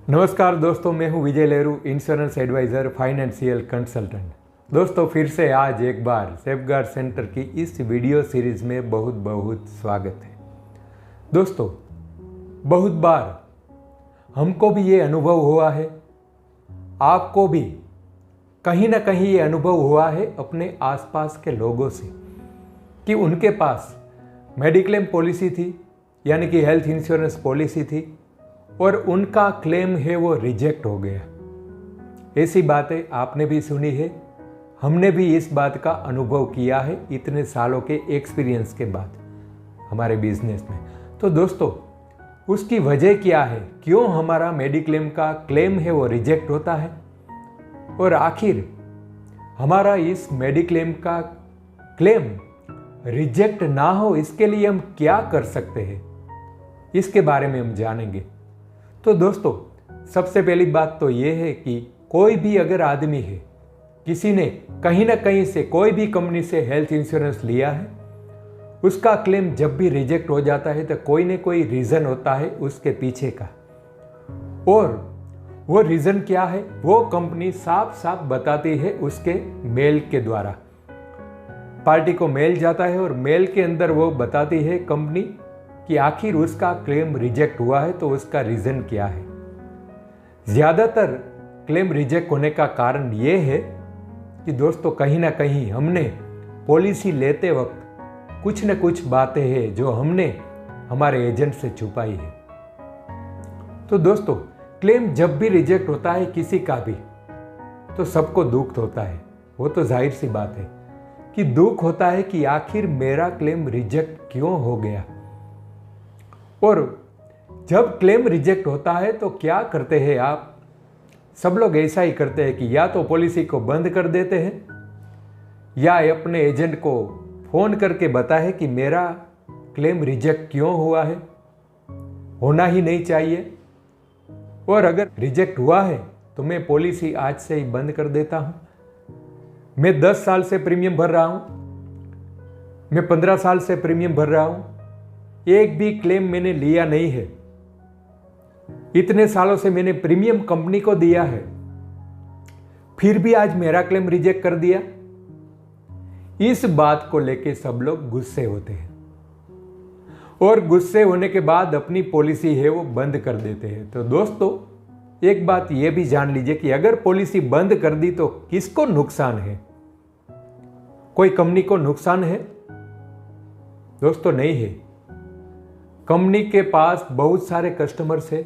नमस्कार दोस्तों, मैं हूं विजय Leru, insurance adviser, financial consultant. दोस्तों, फिर से आज एक बार सेफगार्ड सेंटर की इस वीडियो सीरीज़ में बहुत बहुत स्वागत है। दोस्तों, बहुत बार हमको भी ये अनुभव हुआ है, आपको भी कहीं ना कहीं ये अनुभव हुआ है अपने आसपास के लोगों से कि उनके पास मेडिक्लेम पॉलिसी थी, यानी कि हेल्थ इंश्योरेंस पॉलिसी थी और उनका क्लेम है वो रिजेक्ट हो गया। ऐसी बातें आपने भी सुनी है, हमने भी इस बात का अनुभव किया है इतने सालों के एक्सपीरियंस के बाद हमारे बिजनेस में। तो दोस्तों, उसकी वजह क्या है, क्यों हमारा मेडिक्लेम का क्लेम है वो रिजेक्ट होता है, और आखिर हमारा इस मेडिक्लेम का क्लेम रिजेक्ट ना हो इसके लिए हम क्या कर सकते हैं, इसके बारे में हम जानेंगे। तो दोस्तों, सबसे पहली बात तो ये है कि कोई भी अगर आदमी है, किसी ने कहीं ना कहीं से कोई भी कंपनी से हेल्थ इंश्योरेंस लिया है, उसका क्लेम जब भी रिजेक्ट हो जाता है तो कोई ना कोई रीज़न होता है उसके पीछे का। और वो रीज़न क्या है, वो कंपनी साफ साफ बताती है उसके मेल के द्वारा। पार्टी को मेल जाता है और मेल के अंदर वो बताती है कंपनी कि आखिर उसका क्लेम रिजेक्ट हुआ है तो उसका रीज़न क्या है। ज़्यादातर क्लेम रिजेक्ट होने का कारण ये है कि दोस्तों, कहीं ना कहीं हमने पॉलिसी लेते वक्त कुछ न कुछ बातें हैं जो हमने हमारे एजेंट से छुपाई है। तो दोस्तों, क्लेम जब भी रिजेक्ट होता है किसी का भी, तो सबको दुख होता है, वो तो जाहिर सी बात है कि दुख होता है कि आखिर मेरा क्लेम रिजेक्ट क्यों हो गया। और जब क्लेम रिजेक्ट होता है तो क्या करते हैं आप, सब लोग ऐसा ही करते हैं कि या तो पॉलिसी को बंद कर देते हैं या अपने एजेंट को फ़ोन करके बताए कि मेरा क्लेम रिजेक्ट क्यों हुआ है, होना ही नहीं चाहिए, और अगर रिजेक्ट हुआ है तो मैं पॉलिसी आज से ही बंद कर देता हूँ। मैं 10 साल से प्रीमियम भर रहा हूँ, मैं 15 साल से प्रीमियम भर रहा हूँ, एक भी क्लेम मैंने लिया नहीं है, इतने सालों से मैंने प्रीमियम कंपनी को दिया है, फिर भी आज मेरा क्लेम रिजेक्ट कर दिया। इस बात को लेके सब लोग गुस्से होते हैं और गुस्से होने के बाद अपनी पॉलिसी है वो बंद कर देते हैं। तो दोस्तों, एक बात ये भी जान लीजिए कि अगर पॉलिसी बंद कर दी तो किसको नुकसान है, कोई कंपनी को नुकसान है? दोस्तों, नहीं है। कंपनी के पास बहुत सारे कस्टमर्स है,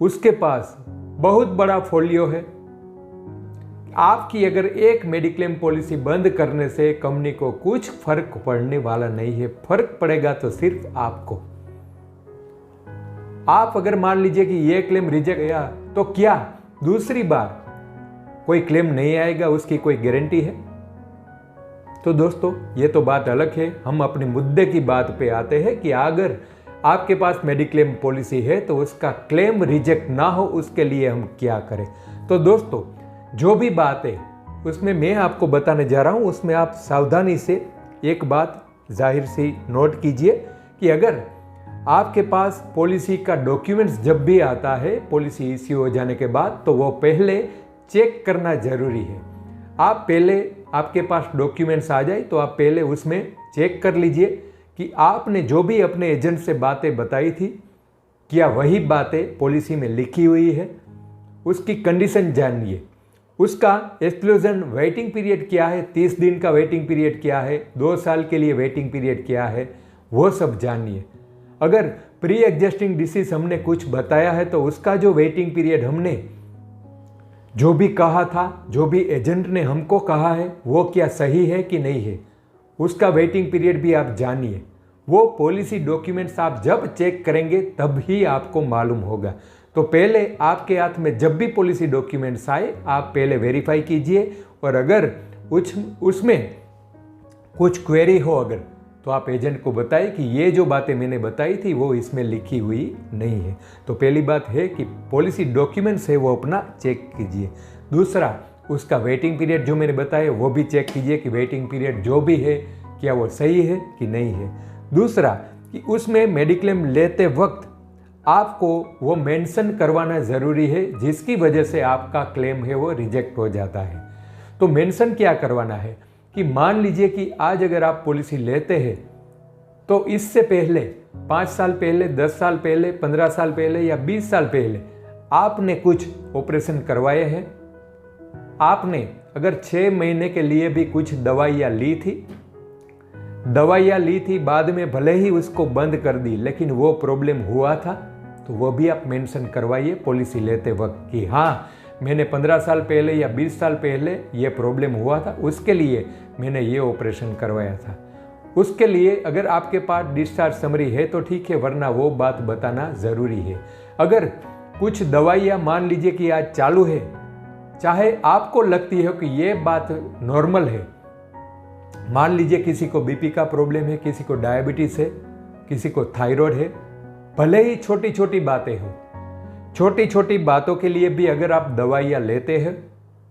उसके पास बहुत बड़ा फोलियो है। आपकी अगर एक मेडिक्लेम पॉलिसी बंद करने से कंपनी को कुछ फर्क पड़ने वाला नहीं है, फर्क पड़ेगा तो सिर्फ आपको। आप अगर मान लीजिए कि ये क्लेम रिजेक्ट गया तो क्या दूसरी बार कोई क्लेम नहीं आएगा, उसकी कोई गारंटी है? तो दोस्तों, ये तो बात अलग है। हम अपने मुद्दे की बात पे आते हैं कि अगर आपके पास मेडिक्लेम पॉलिसी है तो उसका क्लेम रिजेक्ट ना हो उसके लिए हम क्या करें। तो दोस्तों, जो भी बात है उसमें मैं आपको बताने जा रहा हूं, उसमें आप सावधानी से एक बात जाहिर सी नोट कीजिए कि अगर आपके पास पॉलिसी का डॉक्यूमेंट्स जब भी आता है पॉलिसी इश्यू हो जाने के बाद, तो वो पहले चेक करना जरूरी है। आप पहले, आपके पास डॉक्यूमेंट्स आ जाए तो आप पहले उसमें चेक कर लीजिए कि आपने जो भी अपने एजेंट से बातें बताई थी, क्या वही बातें पॉलिसी में लिखी हुई है, उसकी कंडीशन जानिए। उसका एक्सक्लूजन वेटिंग पीरियड क्या है, 30 दिन का वेटिंग पीरियड क्या है, 2 साल के लिए वेटिंग पीरियड क्या है, वो सब जानिए। अगर प्री एग्जिस्टिंग डिसीज हमने कुछ बताया है तो उसका जो वेटिंग पीरियड हमने जो भी कहा था, जो भी एजेंट ने हमको कहा है, वो क्या सही है कि नहीं है, उसका वेटिंग पीरियड भी आप जानिए। वो पॉलिसी डॉक्यूमेंट्स आप जब चेक करेंगे तब ही आपको मालूम होगा। तो पहले आपके हाथ में जब भी पॉलिसी डॉक्यूमेंट्स आए, आप पहले वेरीफाई कीजिए, और अगर उसमें कुछ क्वेरी हो अगर, तो आप एजेंट को बताइए कि ये जो बातें मैंने बताई थी वो इसमें लिखी हुई नहीं है। तो पहली बात है कि पॉलिसी डॉक्यूमेंट्स है वो अपना चेक कीजिए। दूसरा, उसका वेटिंग पीरियड जो मैंने बताया वो भी चेक कीजिए कि वेटिंग पीरियड जो भी है क्या वो सही है कि नहीं है। दूसरा, कि उसमें मेडिक्लेम लेते वक्त आपको वो मेंशन करवाना ज़रूरी है, जिसकी वजह से आपका क्लेम है वो रिजेक्ट हो जाता है। तो मेंशन क्या करवाना है कि मान लीजिए कि आज अगर आप पॉलिसी लेते हैं तो इससे पहले 5 साल पहले, 10 साल पहले, 15 साल पहले या 20 साल पहले आपने कुछ ऑपरेशन करवाए हैं, आपने अगर 6 महीने के लिए भी कुछ दवाइयाँ ली थी, बाद में भले ही उसको बंद कर दी, लेकिन वो प्रॉब्लम हुआ था, तो वो भी आप मेंशन करवाइए पॉलिसी लेते वक्त कि हाँ, मैंने 15 साल पहले या 20 साल पहले ये प्रॉब्लम हुआ था, उसके लिए मैंने ये ऑपरेशन करवाया था। उसके लिए अगर आपके पास डिस्चार्ज समरी है तो ठीक है, वरना वो बात बताना ज़रूरी है। अगर कुछ दवाइयाँ मान लीजिए कि आज चालू है, चाहे आपको लगती है कि ये बात नॉर्मल है, मान लीजिए किसी को बीपी का प्रॉब्लम है, किसी को डायबिटीज़ है, किसी को थायराइड है, भले ही छोटी छोटी बातें हो, छोटी छोटी बातों के लिए भी अगर आप दवाइयाँ लेते हैं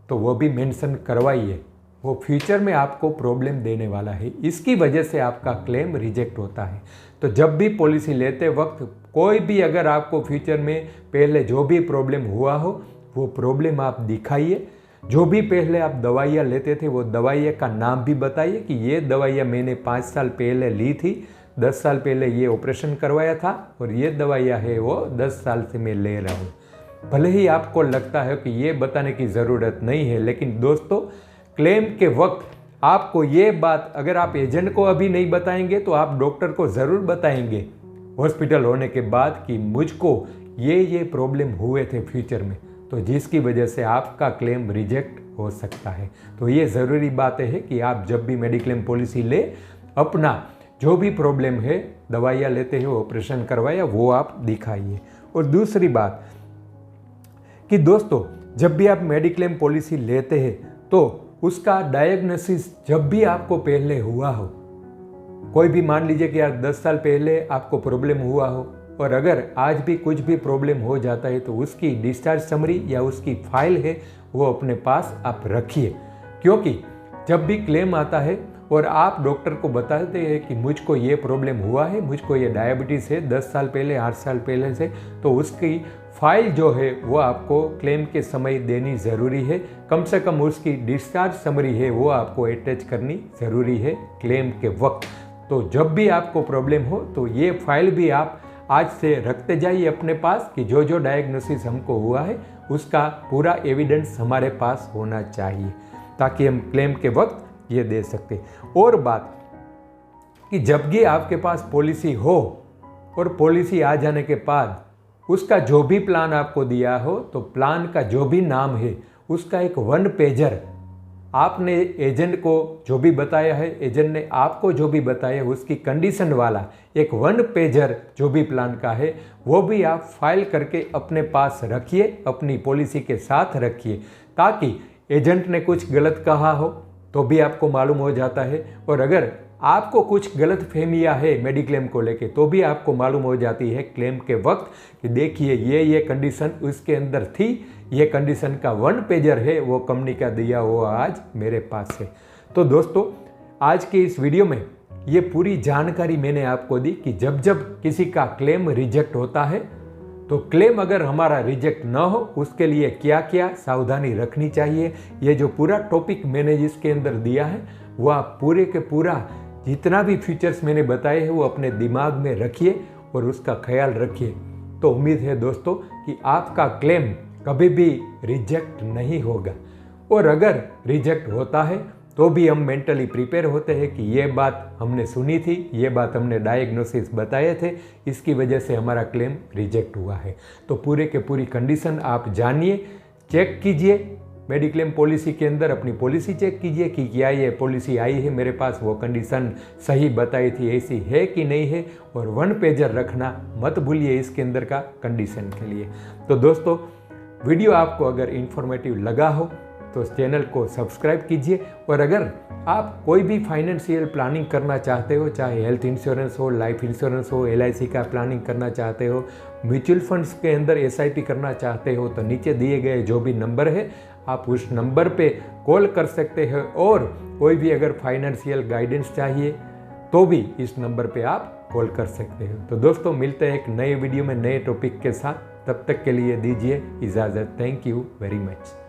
तो वो भी मेंशन करवाइए, वो फ्यूचर में आपको प्रॉब्लम देने वाला है, इसकी वजह से आपका क्लेम रिजेक्ट होता है। तो जब भी पॉलिसी लेते वक्त कोई भी अगर आपको फ्यूचर में पहले जो भी प्रॉब्लम हुआ हो वो प्रॉब्लम आप दिखाइए। जो भी पहले आप दवाइयाँ लेते थे वो दवाइयाँ का नाम भी बताइए कि ये दवाइयाँ मैंने 5 साल पहले ली थी, 10 साल पहले ये ऑपरेशन करवाया था और ये दवाइयाँ है वो 10 साल से मैं ले रहा हूँ। भले ही आपको लगता है कि ये बताने की ज़रूरत नहीं है, लेकिन दोस्तों क्लेम के वक्त आपको ये बात अगर आप एजेंट को अभी नहीं बताएंगे तो आप डॉक्टर को ज़रूर बताएंगे हॉस्पिटल होने के बाद कि मुझको ये प्रॉब्लम हुए थे फ्यूचर में, तो जिसकी वजह से आपका क्लेम रिजेक्ट हो सकता है। तो ये ज़रूरी बात है कि आप जब भी मेडिक्लेम पॉलिसी ले, अपना जो भी प्रॉब्लम है, दवाइयाँ लेते हो, ऑपरेशन करवाया, वो आप दिखाइए। और दूसरी बात कि दोस्तों जब भी आप मेडिक्लेम पॉलिसी लेते हैं तो उसका डायग्नोसिस जब भी आपको पहले हुआ हो, कोई भी मान लीजिए कि यार 10 साल पहले आपको प्रॉब्लम हुआ हो और अगर आज भी कुछ भी प्रॉब्लम हो जाता है तो उसकी डिस्चार्ज समरी या उसकी फाइल है वो अपने पास आप रखिए। क्योंकि जब भी क्लेम आता है और आप डॉक्टर को बताते हैं कि मुझको ये प्रॉब्लम हुआ है, मुझको ये डायबिटीज़ है 10 साल पहले, 8 साल पहले से, तो उसकी फाइल जो है वो आपको क्लेम के समय देनी ज़रूरी है। कम से कम उसकी डिस्चार्ज समरी है वो आपको अटैच करनी ज़रूरी है क्लेम के वक्त। तो जब भी आपको प्रॉब्लम हो तो ये फाइल भी आप आज से रखते जाइए अपने पास कि जो जो डायग्नोसिस हमको हुआ है उसका पूरा एविडेंस हमारे पास होना चाहिए, ताकि हम क्लेम के वक्त ये दे सकते। और बात कि जब भी आपके पास पॉलिसी हो और पॉलिसी आ जाने के बाद उसका जो भी प्लान आपको दिया हो, तो प्लान का जो भी नाम है उसका एक 1 पेजर आपने एजेंट को जो भी बताया है, एजेंट ने आपको जो भी बताया उसकी कंडीशन वाला एक 1 पेजर जो भी प्लान का है वो भी आप फाइल करके अपने पास रखिए, अपनी पॉलिसी के साथ रखिए, ताकि एजेंट ने कुछ गलत कहा हो तो भी आपको मालूम हो जाता है, और अगर आपको कुछ गलत फहमियाँ है मेडिक्लेम को लेके तो भी आपको मालूम हो जाती है क्लेम के वक्त कि देखिए ये कंडीशन उसके अंदर थी, ये कंडीशन का 1 पेजर है वो कंपनी का दिया हुआ आज मेरे पास है। तो दोस्तों आज के इस वीडियो में ये पूरी जानकारी मैंने आपको दी कि जब जब किसी का क्लेम रिजेक्ट होता है तो क्लेम अगर हमारा रिजेक्ट ना हो उसके लिए क्या क्या सावधानी रखनी चाहिए। ये जो पूरा टॉपिक मैंने जिसके अंदर दिया है वह आप पूरे के पूरा जितना भी फीचर्स मैंने बताए हैं वो अपने दिमाग में रखिए और उसका ख्याल रखिए। तो उम्मीद है दोस्तों कि आपका क्लेम कभी भी रिजेक्ट नहीं होगा, और अगर रिजेक्ट होता है तो भी हम मेंटली प्रिपेयर होते हैं कि ये बात हमने सुनी थी, ये बात हमने डायग्नोसिस बताए थे, इसकी वजह से हमारा क्लेम रिजेक्ट हुआ है। तो पूरे के पूरी कंडीशन आप जानिए, चेक कीजिए मेडिक्लेम पॉलिसी के अंदर, अपनी पॉलिसी चेक कीजिए कि क्या ये पॉलिसी आई है मेरे पास, वो कंडीशन सही बताई थी ऐसी है कि नहीं है, और 1 पेजर रखना मत भूलिए इसके अंदर का कंडीशन के लिए। तो दोस्तों वीडियो आपको अगर इंफॉर्मेटिव लगा हो तो चैनल को सब्सक्राइब कीजिए, और अगर आप कोई भी फाइनेंशियल प्लानिंग करना चाहते हो, चाहे हेल्थ इंश्योरेंस हो, लाइफ इंश्योरेंस हो, LIC का प्लानिंग करना चाहते हो, म्यूचुअल फंड्स के अंदर SIP करना चाहते हो, तो नीचे दिए गए जो भी नंबर है आप उस नंबर पे कॉल कर सकते हैं, और कोई भी अगर फाइनेंशियल गाइडेंस चाहिए तो भी इस नंबर पे आप कॉल कर सकते हो। तो दोस्तों मिलते हैं एक नए वीडियो में नए टॉपिक के साथ, तब तक के लिए दीजिए इजाज़त। Thank you very much.